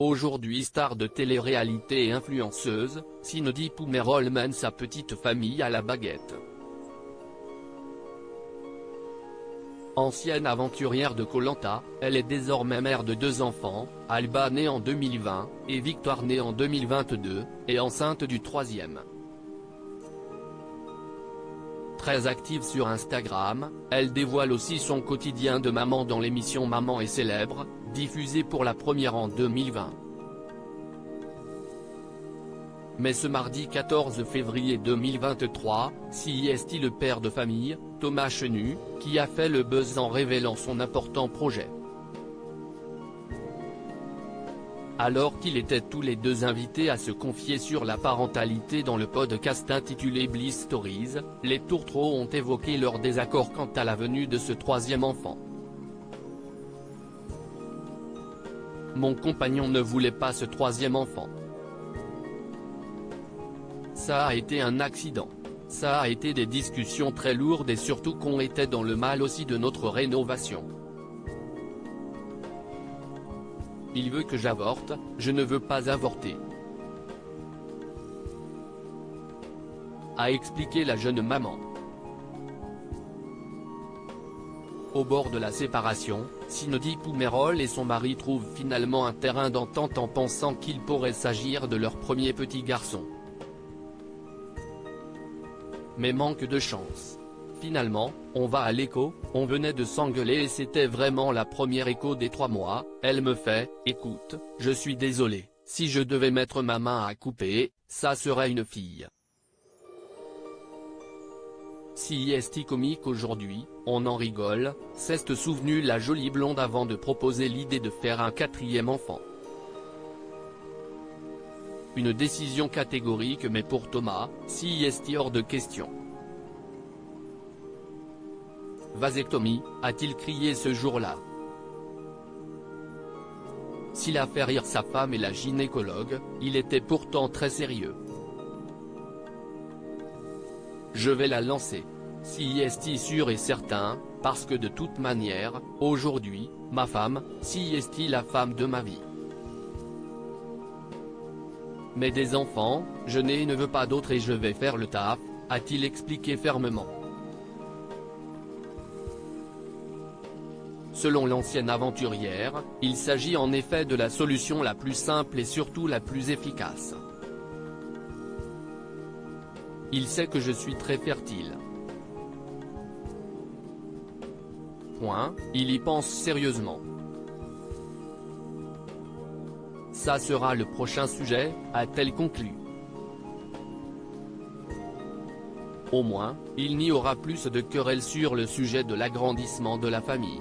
Aujourd'hui star de télé-réalité et influenceuse, Cindy Poumerol mène sa petite famille à la baguette. Ancienne aventurière de Koh Lanta, elle est désormais mère de 2 enfants, Alba née en 2020, et Victoire née en 2022, et enceinte du 3e. Très active sur Instagram, elle dévoile aussi son quotidien de maman dans l'émission Maman est célèbre, diffusée pour la première en 2020. Mais ce mardi 14 février 2023, c'est le père de famille, Thomas Chenu, qui a fait le buzz en révélant son important projet. Alors qu'ils étaient tous les deux invités à se confier sur la parentalité dans le podcast intitulé Bliss Stories, les tourtereaux ont évoqué leur désaccord quant à la venue de ce 3e enfant. Mon compagnon ne voulait pas ce 3e enfant. Ça a été un accident. Ça a été des discussions très lourdes et surtout qu'on était dans le mal aussi de notre rénovation. Il veut que j'avorte, je ne veux pas avorter, a expliqué la jeune maman. Au bord de la séparation, Cindy Poumerol et son mari trouvent finalement un terrain d'entente en pensant qu'il pourrait s'agir de leur premier petit garçon. Mais manque de chance. Finalement, on va à l'écho, on venait de s'engueuler et c'était vraiment la première écho des 3 mois, elle me fait, écoute, je suis désolé, si je devais mettre ma main à couper, ça serait une fille. Si est comique aujourd'hui, on en rigole, s'est souvenu la jolie blonde avant de proposer l'idée de faire un 4e enfant. Une décision catégorique mais pour Thomas, si est hors de question. Vasectomie, a-t-il crié ce jour-là. S'il a fait rire sa femme et la gynécologue, il était pourtant très sérieux. Je vais la lancer. Si est sûr et certain, parce que de toute manière, aujourd'hui, ma femme, si est la femme de ma vie. Mais des enfants, je n'ai et ne veux pas d'autres et je vais faire le taf, a-t-il expliqué fermement. Selon l'ancienne aventurière, il s'agit en effet de la solution la plus simple et surtout la plus efficace. Il sait que je suis très fertile. Il y pense sérieusement. Ça sera le prochain sujet, a-t-elle conclu. Au moins, il n'y aura plus de querelles sur le sujet de l'agrandissement de la famille.